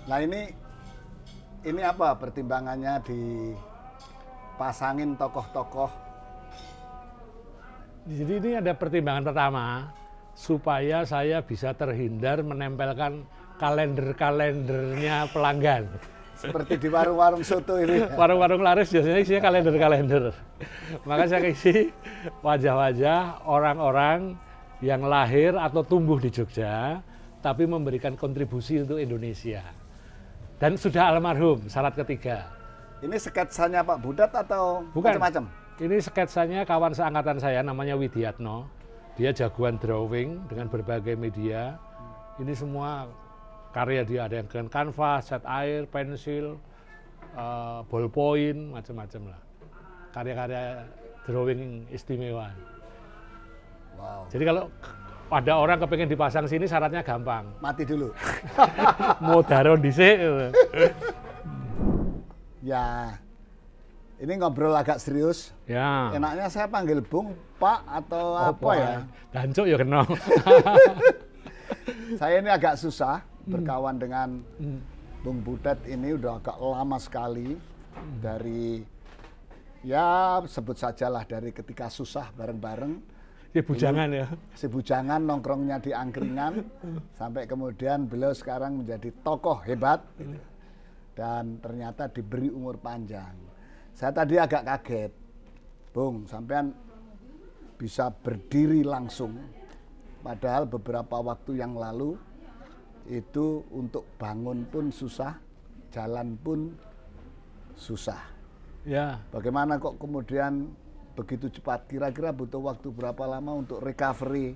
Nah ini apa pertimbangannya dipasangin tokoh-tokoh? Jadi ini ada pertimbangan pertama, supaya saya bisa terhindar menempelkan kalender-kalendernya pelanggan. Seperti di warung-warung soto ini. Warung-warung laris biasanya isinya kalender-kalender. Maka saya isi wajah-wajah orang-orang yang lahir atau tumbuh di Jogja, tapi memberikan kontribusi untuk Indonesia. Dan sudah almarhum, syarat ketiga. Ini sketsanya Pak Budat atau Bukan. macam-macam? Ini sketsanya kawan seangkatan saya, namanya Widiatno. Dia jagoan drawing dengan berbagai media. Ini semua karya dia, ada yang dengan kanvas, cat air, pensil, ballpoint, macam-macam lah. Karya-karya drawing istimewa. Wow. Jadi kalau ada orang kepengen dipasang sini, syaratnya gampang. Mati dulu. Mau daron dhisik. Ya, ini ngobrol agak serius. Ya. Enaknya saya panggil Bung, Pak, atau apa ya? Dancuk ya kena. Saya ini agak susah berkawan dengan Bung Budat ini udah agak lama sekali. Dari, ya sebut sajalah dari ketika susah bareng-bareng. Ya bujangan ya. Si bujangan nongkrongnya di angkringan, sampai kemudian beliau sekarang menjadi tokoh hebat. Dan ternyata diberi umur panjang. Saya tadi agak kaget, Bung, sampean bisa berdiri langsung, padahal beberapa waktu yang lalu itu untuk bangun pun susah, jalan pun susah. Ya. Bagaimana kok kemudian begitu cepat? Kira-kira butuh waktu berapa lama untuk recovery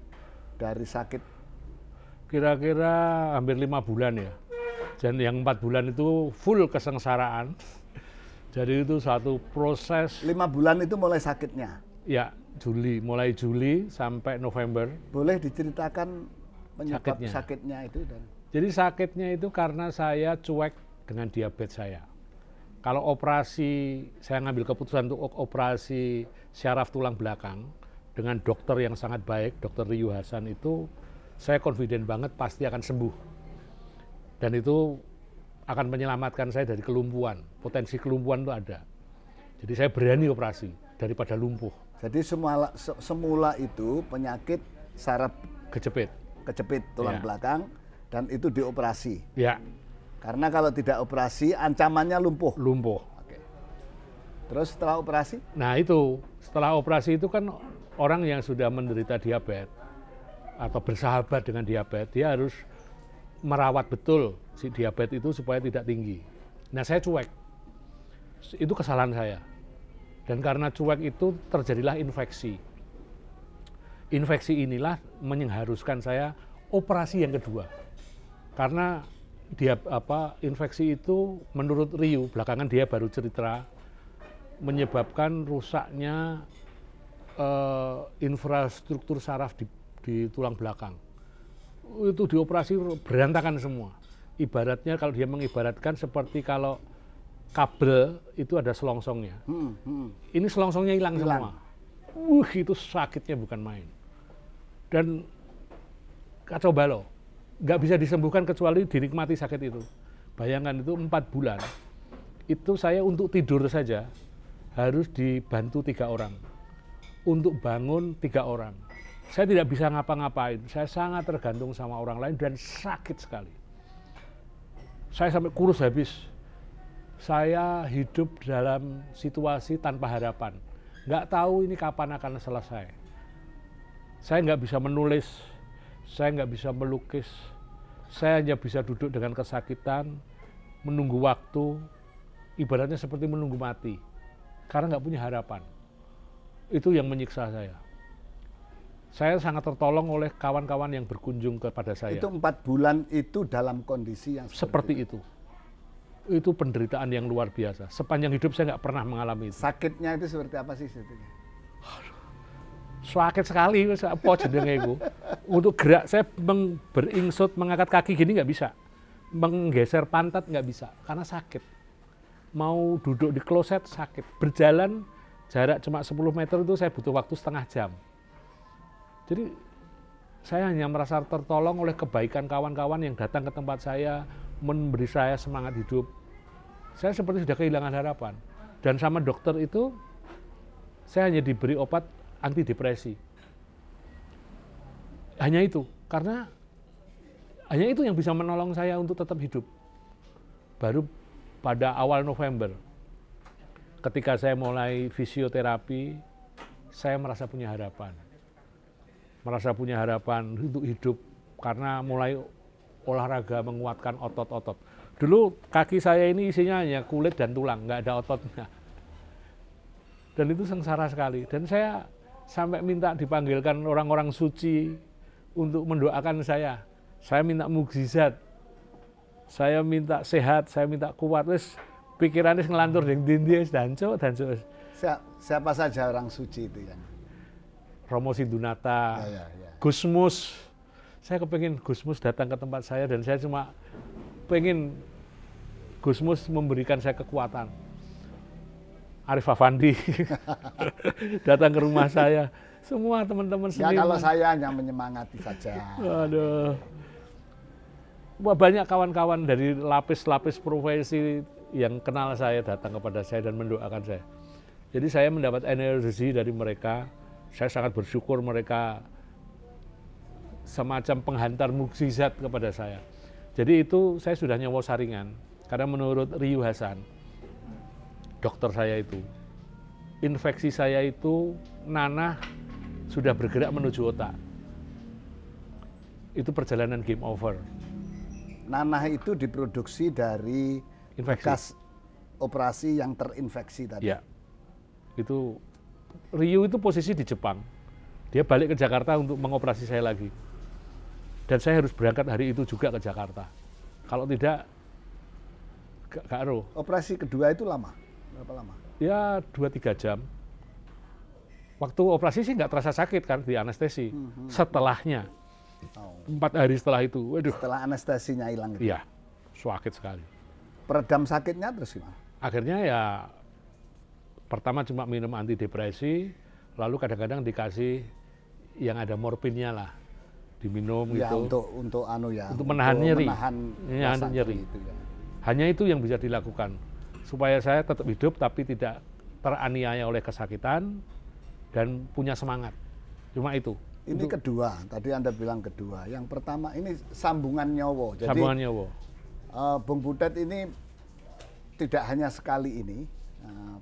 dari sakit? Kira-kira hampir 5 bulan ya. Dan yang 4 bulan itu full kesengsaraan. Jadi itu satu proses. 5 bulan itu mulai sakitnya? Ya, mulai Juli sampai November. Boleh diceritakan penyebab Sakitnya. sakitnya itu? Jadi sakitnya itu karena saya cuek dengan diabetes saya. Kalau operasi, saya ngambil keputusan untuk operasi syaraf tulang belakang dengan dokter yang sangat baik, Dr. Riyu Hasan itu, saya confident banget pasti akan sembuh. Dan itu akan menyelamatkan saya dari kelumpuhan. Potensi kelumpuhan itu ada. Jadi saya berani operasi daripada lumpuh. Jadi semula itu penyakit saraf Kejepit. tulang Ya. belakang dan itu dioperasi. Ya, Karena kalau tidak operasi ancamannya lumpuh. lumpuh. Oke. Terus setelah operasi? Nah itu, setelah operasi itu kan orang yang sudah menderita diabetes atau bersahabat dengan diabetes, dia harus merawat betul si diabetes itu supaya tidak tinggi. Nah saya cuek, itu kesalahan saya. Dan karena cuek itu terjadilah infeksi. Infeksi inilah mengharuskan saya operasi yang kedua. Karena infeksi itu menurut Riyu, belakangan dia baru cerita, menyebabkan rusaknya infrastruktur saraf di tulang belakang. Itu dioperasi berantakan semua. Ibaratnya kalau dia mengibaratkan seperti kalau kabel itu ada selongsongnya. Ini selongsongnya hilang semua. Itu sakitnya bukan main. Dan kacau balau. Nggak bisa disembuhkan kecuali dinikmati sakit itu. Bayangkan itu 4 bulan. Itu saya untuk tidur saja harus dibantu 3 orang. Untuk bangun 3 orang. Saya tidak bisa ngapa-ngapain. Saya sangat tergantung sama orang lain dan sakit sekali. Saya sampai kurus habis. Saya hidup dalam situasi tanpa harapan. Nggak tahu ini kapan akan selesai. Saya nggak bisa menulis, saya nggak bisa melukis, saya hanya bisa duduk dengan kesakitan, menunggu waktu, ibaratnya seperti menunggu mati, karena nggak punya harapan. Itu yang menyiksa saya. Saya sangat tertolong oleh kawan-kawan yang berkunjung kepada saya. Itu 4 bulan itu dalam kondisi yang seperti itu. Itu penderitaan yang luar biasa. Sepanjang hidup saya nggak pernah mengalami itu. Sakitnya itu seperti apa sih sebetulnya? Sakit sekali, apa jenenge itu. Untuk gerak saya beringsut, mengangkat kaki gini nggak bisa. Menggeser pantat nggak bisa, karena sakit. Mau duduk di kloset sakit. Berjalan jarak cuma 10 meter itu saya butuh waktu setengah jam. Jadi saya hanya merasa tertolong oleh kebaikan kawan-kawan yang datang ke tempat saya, memberi saya semangat hidup. Saya seperti sudah kehilangan harapan. Dan sama dokter itu, saya hanya diberi obat antidepresi. Hanya itu, karena hanya itu yang bisa menolong saya untuk tetap hidup. Baru pada awal November, ketika saya mulai fisioterapi, saya merasa punya harapan. Merasa punya harapan untuk hidup, karena mulai olahraga menguatkan otot-otot. Dulu kaki saya ini isinya hanya kulit dan tulang, nggak ada ototnya. Dan itu sengsara sekali. Dan saya sampai minta dipanggilkan orang-orang suci untuk mendoakan saya. Saya minta mukjizat, saya minta sehat, saya minta kuat. Terus pikirannya ngelantur di dinding dan cuk. Siapa saja orang suci itu yang? Romo Sindunata, Ya. Gusmus. Saya kepingin Gusmus datang ke tempat saya dan saya cuma pengen Gusmus memberikan saya kekuatan. Arif Afandi datang ke rumah saya. Semua teman-teman seniman. Ya kalau saya hanya menyemangati saja. Aduh. Wah, banyak kawan-kawan dari lapis-lapis profesi yang kenal saya datang kepada saya dan mendoakan saya. Jadi saya mendapat energi dari mereka. Saya sangat bersyukur mereka semacam penghantar mukjizat kepada saya. Jadi itu saya sudah nyawa saringan. Karena menurut Riyu Hasan, dokter saya itu, infeksi saya itu nanah sudah bergerak menuju otak. Itu perjalanan game over. Nanah itu diproduksi dari Infeksi. bekas operasi yang terinfeksi tadi. Ya, itu Riyu itu posisi di Jepang. Dia balik ke Jakarta untuk mengoperasi saya lagi. Dan saya harus berangkat hari itu juga ke Jakarta. Kalau tidak, gak aruh. Operasi kedua itu lama? Berapa lama? Ya 2-3 jam. Waktu operasi sih nggak terasa sakit kan, di anestesi. Setelahnya, 4 hari setelah itu, waduh. Setelah anestesinya hilang itu? Iya, sakit sekali. Peredam sakitnya terus gimana? Akhirnya ya, pertama cuma minum antidepresi, lalu kadang-kadang dikasih yang ada morfinnya lah. Diminum Ya gitu. untuk Menahan nyeri. Menahan rasa nyeri. itu ya. Hanya itu yang bisa dilakukan. Supaya saya tetap hidup tapi tidak teraniaya oleh kesakitan dan punya semangat. Cuma itu. Ini kedua, tadi Anda bilang kedua. Yang pertama ini sambungan nyowo. Jadi Sambungan nyowo. Bung Butet ini tidak hanya sekali ini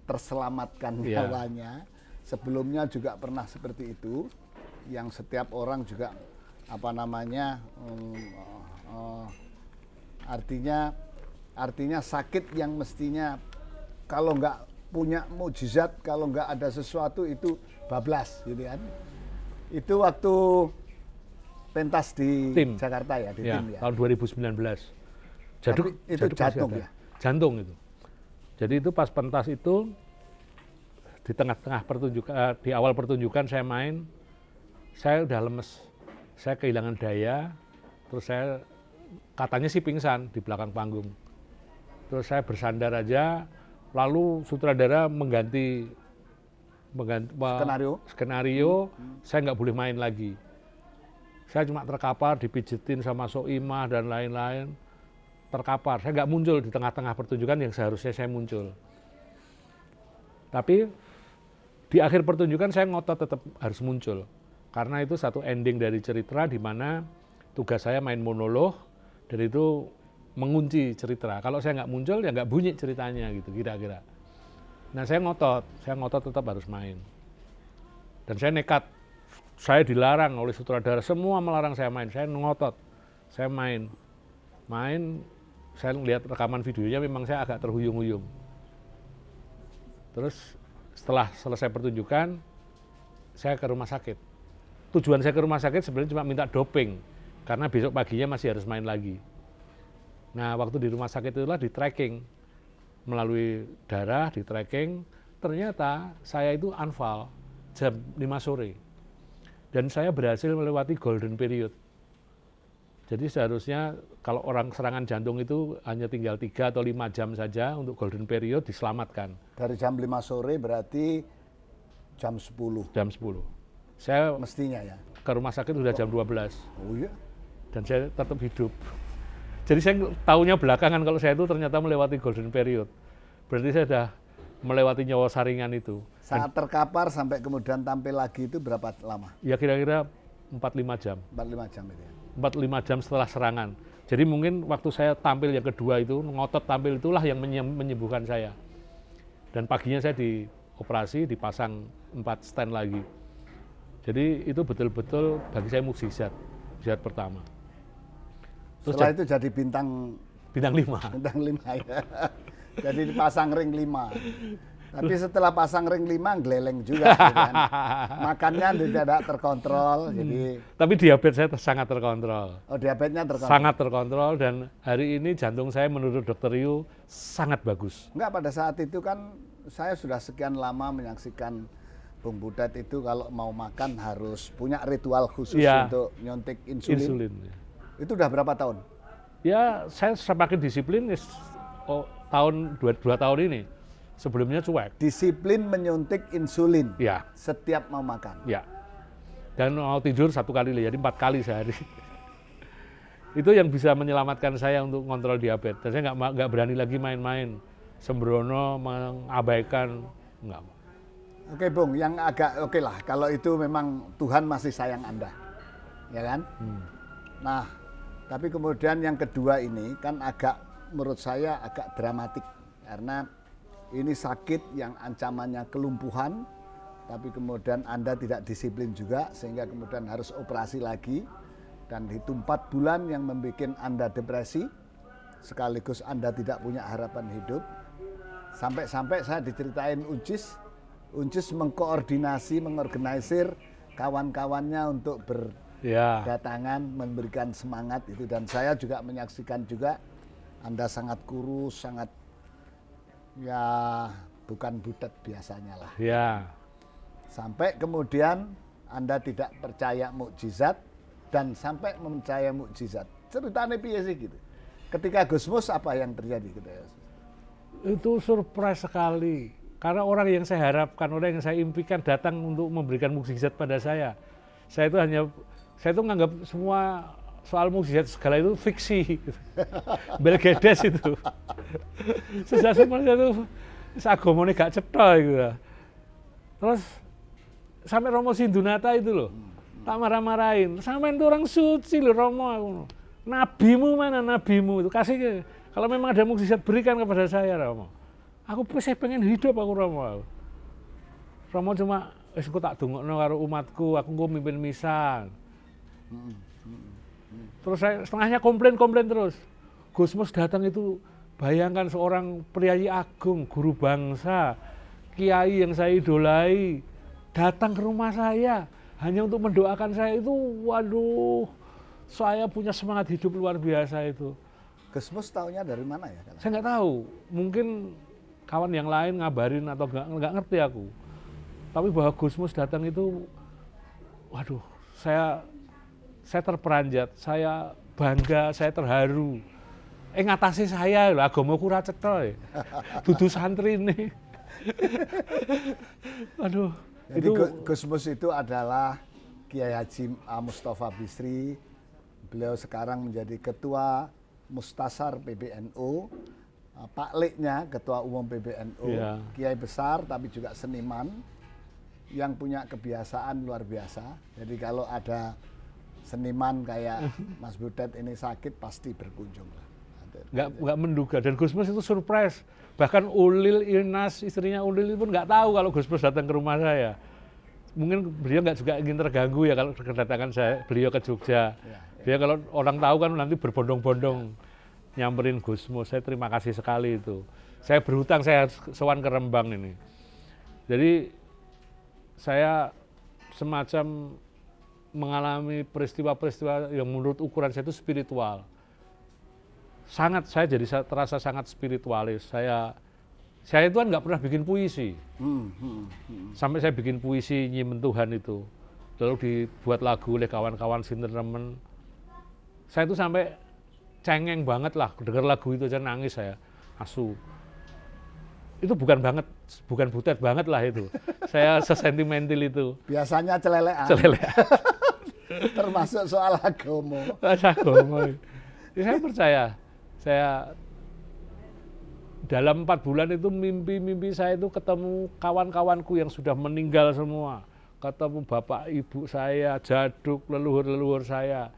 terselamatkan Iya. nyawanya. Sebelumnya juga pernah seperti itu. Yang setiap orang juga artinya sakit yang mestinya kalau nggak punya mukjizat, kalau nggak ada sesuatu itu bablas gitu kan. Itu waktu pentas di Tim. Jakarta ya, di tim ya. Tahun 2019. Tapi itu Jaduk masih jantung ada. ya? Jantung itu. Jadi itu pas pentas itu di tengah-tengah pertunjukan, di awal pertunjukan saya main, saya udah lemes, saya kehilangan daya, terus saya katanya sih pingsan di belakang panggung. Terus saya bersandar aja, lalu sutradara mengganti skenario, saya nggak boleh main lagi. Saya cuma terkapar, dipijitin sama Soimah dan lain-lain, terkapar. Saya nggak muncul di tengah-tengah pertunjukan yang seharusnya saya muncul. Tapi di akhir pertunjukan saya ngotot tetap harus muncul. Karena itu satu ending dari cerita di mana tugas saya main monolog dan itu mengunci cerita. Kalau saya nggak muncul ya nggak bunyi ceritanya gitu kira-kira. Nah saya ngotot tetap harus main. Dan saya nekat, saya dilarang oleh sutradara, semua melarang saya main. Saya ngotot, saya main. Saya lihat rekaman videonya memang saya agak terhuyung-huyung. Terus setelah selesai pertunjukan, saya ke rumah sakit. Tujuan saya ke rumah sakit sebenarnya cuma minta doping, karena besok paginya masih harus main lagi. Nah, waktu di rumah sakit itulah di tracking, melalui darah, di tracking, ternyata saya itu anfal jam 5 sore. Dan saya berhasil melewati golden period. Jadi seharusnya kalau orang serangan jantung itu hanya tinggal 3 atau 5 jam saja untuk golden period diselamatkan. Dari jam 5 sore berarti jam 10. Jam 10. Saya Mestinya ya. ke rumah sakit sudah jam 12. Oh iya. Dan saya tetap hidup. Jadi saya tahunya belakangan kalau saya itu ternyata melewati golden period. Berarti saya sudah melewati nyawa saringan itu. Saat terkapar sampai kemudian tampil lagi itu berapa lama? Ya kira-kira 4-5 jam. 4-5 jam itu ya? 4-5 jam setelah serangan. Jadi mungkin waktu saya tampil yang kedua itu, ngotot tampil itulah yang menyembuhkan saya. Dan paginya saya dioperasi, dipasang 4 stent lagi. Jadi itu betul-betul bagi saya mukjizat pertama. Terus setelah itu jadi bintang 5. Bintang 5 ya. Jadi dipasang ring 5. Tapi setelah pasang ring 5 geleleng juga gitu kan. Makannya tidak terkontrol. Jadi tapi diabetes saya sangat terkontrol. Oh, diabetesnya terkontrol. Sangat terkontrol dan hari ini jantung saya menurut Dokter Yu sangat bagus. Enggak, pada saat itu kan saya sudah sekian lama menyaksikan Bung Butet itu kalau mau makan harus punya ritual khusus ya, untuk nyuntik insulin. Ya. Itu udah berapa tahun? Ya, saya semakin disiplin tahun 2 tahun ini. Sebelumnya cuek. Disiplin menyuntik insulin. Ya. Setiap mau makan. Ya. Dan mau tidur 1 kali, jadi 4 kali sehari. Itu yang bisa menyelamatkan saya untuk kontrol diabetes. Dan saya nggak berani lagi main-main, sembrono, mengabaikan, nggak. Oke Bung, yang agak oke lah. Kalau itu memang Tuhan masih sayang Anda, ya kan? Nah, tapi kemudian yang kedua ini kan agak, menurut saya agak dramatik karena ini sakit yang ancamannya kelumpuhan, tapi kemudian Anda tidak disiplin juga sehingga kemudian harus operasi lagi dan itu 4 bulan yang membuat Anda depresi sekaligus Anda tidak punya harapan hidup. Sampai-sampai saya diceritain Uncis mengkoordinasi, mengorganisir kawan-kawannya untuk berdatangan, memberikan semangat itu, dan saya juga menyaksikan juga Anda sangat kurus, sangat ya bukan Butet biasanya lah. Ya. Sampai kemudian Anda tidak percaya mukjizat dan sampai mempercaya mukjizat. Ceritanya piye sih gitu. Ketika Gusmus apa yang terjadi gitu ya? Itu surprise sekali. Karena orang yang saya harapkan, orang yang saya impikan datang untuk memberikan mukjizat pada saya. Saya itu menganggap semua soal mukjizat segala itu fiksi. Belgedes itu. Sejak semuanya itu agamanya gak cetha gitu. Terus sampai Romo Sindunata itu loh, tak marah-marahin. Sampai itu orang suci loh Romo. Nabimu mana nabimu itu kasih. Kalau memang ada mukjizat berikan kepada saya Romo. Aku pasti pengen hidup aku Romo. Romo cuma aku tak dongokno karo umatku, aku engko mimpin misa. Terus saya setengahnya komplain terus. Gusmus datang itu, bayangkan seorang priyayi agung, guru bangsa, kiai yang saya idolai, datang ke rumah saya hanya untuk mendoakan saya itu, waduh, saya punya semangat hidup luar biasa itu. Gusmus tahunya dari mana ya? Saya nggak tahu, mungkin kawan yang lain ngabarin atau nggak ngerti aku. Tapi bahwa Gusmus datang itu, waduh, saya terperanjat, saya bangga, saya terharu. Ngatasi saya lho, agamaku ra cetha. Dudu santri ini. Aduh, jadi itu Gusmus itu adalah Kiai Haji Mustafa Bisri. Beliau sekarang menjadi ketua Mustasar PBNU. Pak Leknya ketua umum PBNU. Yeah. Kiai besar tapi juga seniman yang punya kebiasaan luar biasa. Jadi kalau ada seniman kayak Mas Butet ini sakit pasti berkunjung lah. Nggak menduga, dan Gusmus itu surprise. Bahkan Ulil Irnas, istrinya Ulil itu pun nggak tahu kalau Gusmus datang ke rumah saya. Mungkin beliau nggak juga ingin terganggu ya kalau kedatangan beliau ke Jogja. Dia kalau orang tahu kan nanti berbondong-bondong nyamperin Gusmus. Saya terima kasih sekali itu. Saya berhutang, saya sowan ke Rembang ini. Jadi saya semacam mengalami peristiwa-peristiwa yang menurut ukuran saya itu spiritual. Saya jadi terasa sangat spiritualis. Saya itu kan nggak pernah bikin puisi. Sampai saya bikin puisi nyimen Tuhan itu. Lalu dibuat lagu oleh kawan-kawan sinten remen. Saya itu sampai cengeng banget lah, dengar lagu itu aja nangis saya, asu. Itu bukan Butet banget lah itu. Saya sesentimental itu. Biasanya celelean. Termasuk soal agama. Agama. Saya percaya. Saya dalam 4 bulan itu mimpi-mimpi saya itu ketemu kawan-kawanku yang sudah meninggal semua. Ketemu bapak ibu saya, jaduk, leluhur-leluhur saya.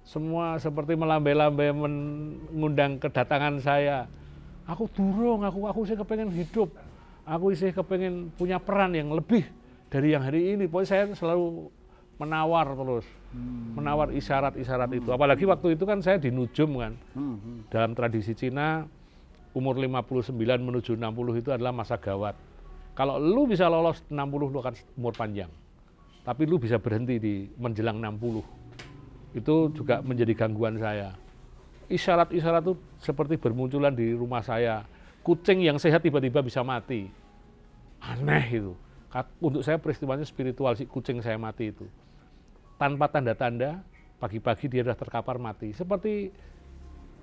Semua seperti melambai-lambai mengundang kedatangan saya. Aku durung, aku sih kepengen hidup. Aku sih kepengen punya peran yang lebih dari yang hari ini. Pokoknya saya selalu menawar terus. Menawar isyarat-isyarat itu. Apalagi waktu itu kan saya di Nujum kan. Dalam tradisi Cina, umur 59 menuju 60 itu adalah masa gawat. Kalau lu bisa lolos 60, lu akan umur panjang. Tapi lu bisa berhenti di menjelang 60. Itu juga menjadi gangguan saya. Isyarat-isyarat itu seperti bermunculan di rumah saya. Kucing yang sehat tiba-tiba bisa mati. Aneh itu. Untuk saya peristiwanya spiritual si kucing saya mati itu. Tanpa tanda-tanda, pagi-pagi dia sudah terkapar mati. Seperti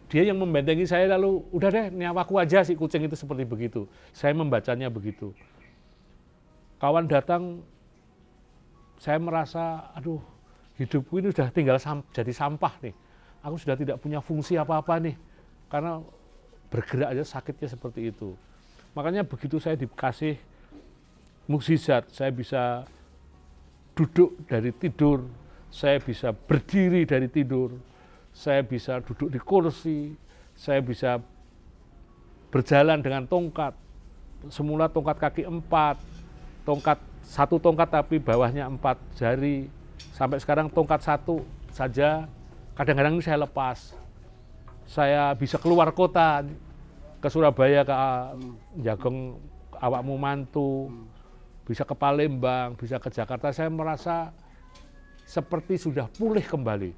dia yang membentengi saya lalu, udah deh nyawaku aja si kucing itu seperti begitu. Saya membacanya begitu. Kawan datang, saya merasa, aduh hidupku ini sudah tinggal jadi sampah nih. Aku sudah tidak punya fungsi apa-apa nih. Karena bergerak aja sakitnya seperti itu. Makanya begitu saya dikasih mukjizat, saya bisa duduk dari tidur, saya bisa berdiri dari tidur, saya bisa duduk di kursi, saya bisa berjalan dengan tongkat. Semula tongkat kaki 4, satu tongkat tapi bawahnya 4 jari. Sampai sekarang tongkat 1 saja. Kadang-kadang ini saya lepas. Saya bisa keluar kota, ke Surabaya, ke Jagong, awakmu mantu, bisa ke Palembang, bisa ke Jakarta. Saya merasa seperti sudah pulih kembali.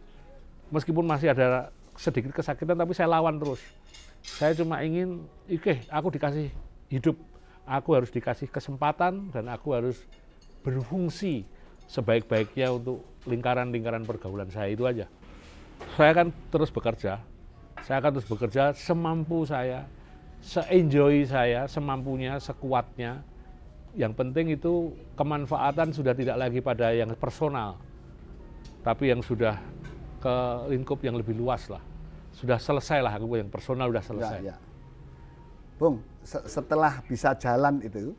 Meskipun masih ada sedikit kesakitan, tapi saya lawan terus. Saya cuma ingin, aku dikasih hidup. Aku harus dikasih kesempatan dan aku harus berfungsi sebaik-baiknya untuk lingkaran-lingkaran pergaulan saya, itu aja. Saya akan terus bekerja. Saya akan terus bekerja semampu saya, se-enjoy saya, semampunya, sekuatnya. Yang penting itu kemanfaatan sudah tidak lagi pada yang personal, tapi yang sudah ke lingkup yang lebih luas lah. Sudah selesai lah, aku yang personal sudah selesai. Ya. Bung, setelah bisa jalan itu,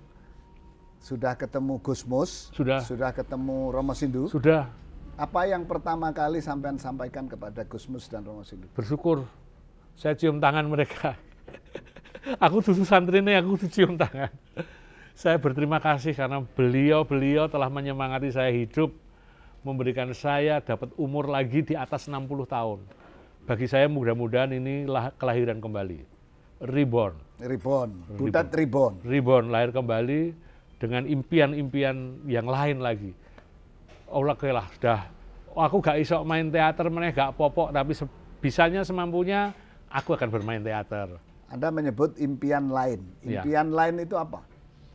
sudah ketemu Gusmus, sudah ketemu Romo Sindu. Sudah. Apa yang pertama kali sampean sampaikan kepada Gusmus dan Romo Sindu? Bersyukur. Saya cium tangan mereka. Aku dulu santri ini, aku cium tangan. Saya berterima kasih karena beliau telah menyemangati saya hidup, memberikan saya dapat umur lagi di atas 60 tahun. Bagi saya mudah-mudahan inilah kelahiran kembali. Reborn. Butet reborn. Reborn, lahir kembali dengan impian-impian yang lain lagi. Allah kelah, sudah. Aku gak iso main teater meneh, gak popok, tapi bisanya semampunya aku akan bermain teater. Anda menyebut impian lain. Impian lain itu apa?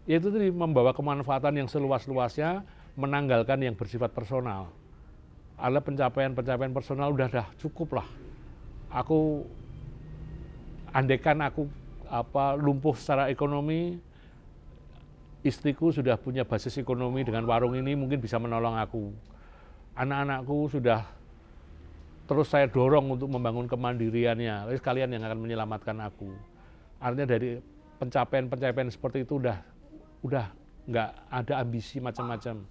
Yaitu tadi membawa kemanfaatan yang seluas-luasnya, menanggalkan yang bersifat personal. Ada pencapaian-pencapaian personal udah cukup lah. Aku andekan aku lumpuh secara ekonomi, istriku sudah punya basis ekonomi dengan warung ini mungkin bisa menolong aku. Anak-anakku sudah terus saya dorong untuk membangun kemandiriannya. Lalu kalian yang akan menyelamatkan aku. Artinya dari pencapaian-pencapaian seperti itu udah nggak ada ambisi macam-macam.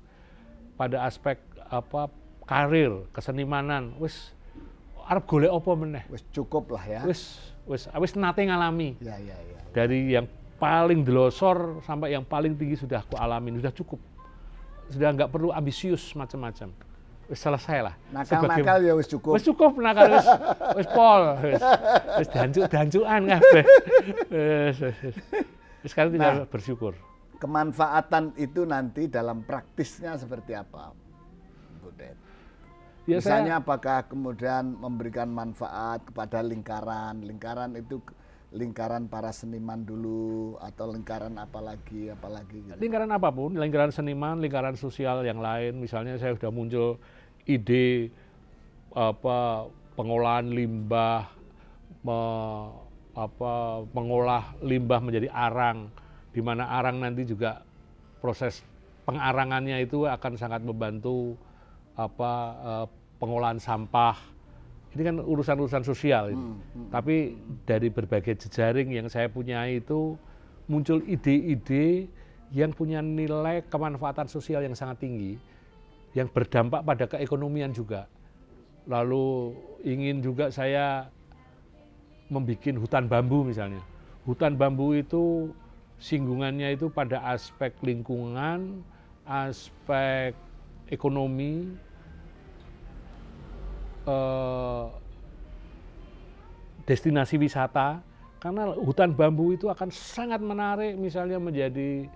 Pada aspek karir, kesenimanan, wis arep golek apa meneh. Wis cukup lah ya. Wis nate ngalami. Ya. Dari yang paling delosor sampai yang paling tinggi sudah aku alamin, sudah cukup. Sudah nggak perlu ambisius macam-macam. Wis selesai lah. Nakal-nakal ya wis cukup. Wis cukup nakal, wis pol. Wis dancuk-dancukan kabeh. Sekarang tinggal bersyukur. Kemanfaatan itu nanti dalam praktisnya seperti apa, Butet? Ya, misalnya apakah kemudian memberikan manfaat kepada lingkaran itu lingkaran para seniman dulu atau lingkaran apalagi gitu. Lingkaran apapun, lingkaran seniman, lingkaran sosial yang lain. Misalnya saya sudah muncul ide pengolahan limbah, mengolah limbah menjadi arang, di mana arang nanti juga proses pengarangannya itu akan sangat membantu pengolahan sampah, Ini kan urusan-urusan sosial itu. Tapi dari berbagai jejaring yang saya punya itu muncul ide-ide yang punya nilai kemanfaatan sosial yang sangat tinggi, yang berdampak pada keekonomian juga. Lalu ingin juga saya membuat hutan bambu misalnya. Hutan bambu itu singgungannya itu pada aspek lingkungan, aspek ekonomi, destinasi wisata, karena hutan bambu itu akan sangat menarik misalnya menjadi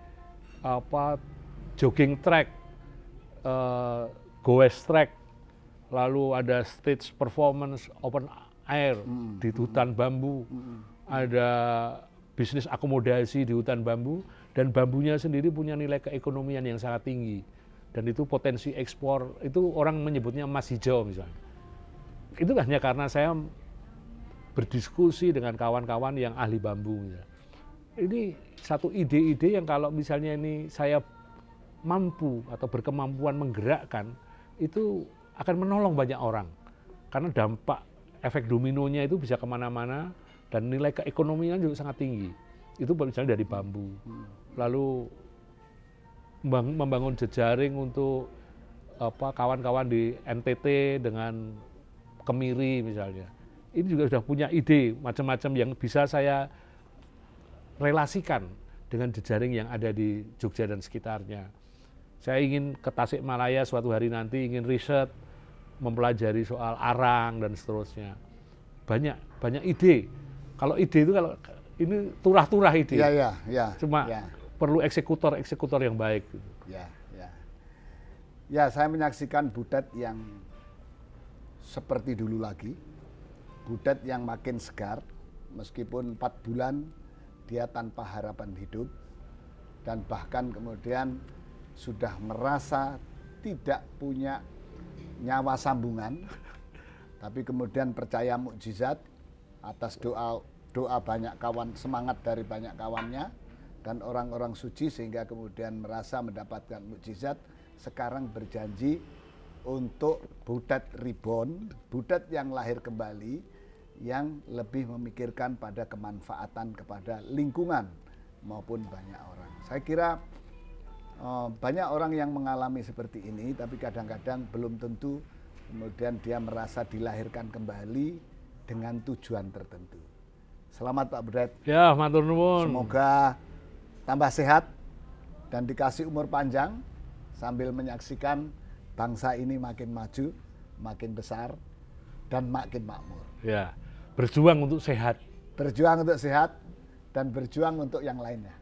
jogging track, goes track, lalu ada stage performance open air di hutan bambu, ada bisnis akomodasi di hutan bambu, dan bambunya sendiri punya nilai keekonomian yang sangat tinggi, dan itu potensi ekspor, itu orang menyebutnya emas hijau misalnya. Itu hanya karena saya berdiskusi dengan kawan-kawan yang ahli bambu. Ini satu ide-ide yang kalau misalnya ini saya mampu atau berkemampuan menggerakkan, itu akan menolong banyak orang. Karena dampak efek dominonya itu bisa kemana-mana, dan nilai keekonomian juga sangat tinggi. Itu misalnya dari bambu. Lalu membangun jejaring untuk kawan-kawan di NTT dengan kemiri misalnya. Ini juga sudah punya ide macam-macam yang bisa saya relasikan dengan jejaring yang ada di Jogja dan sekitarnya. Saya ingin ke Tasikmalaya suatu hari nanti, ingin riset, mempelajari soal arang dan seterusnya. Banyak ide. Kalau ide itu ini turah-turah ide. Cuma perlu eksekutor yang baik. Ya, saya menyaksikan Butet yang seperti dulu lagi. Butet yang makin segar, meskipun 4 bulan dia tanpa harapan hidup, dan bahkan kemudian sudah merasa tidak punya nyawa sambungan, tapi kemudian percaya mukjizat atas doa banyak kawan, semangat dari banyak kawannya dan orang-orang suci, sehingga kemudian merasa mendapatkan mukjizat. Sekarang berjanji untuk Butet Reborn, Butet yang lahir kembali, yang lebih memikirkan pada kemanfaatan kepada lingkungan maupun banyak orang. Saya kira banyak orang yang mengalami seperti ini, tapi kadang-kadang belum tentu kemudian dia merasa dilahirkan kembali dengan tujuan tertentu. Selamat Pak Butet. Ya, matur nuwun. Semoga tambah sehat dan dikasih umur panjang sambil menyaksikan bangsa ini makin maju, makin besar, dan makin makmur. Ya, berjuang untuk sehat. Berjuang untuk sehat dan berjuang untuk yang lainnya.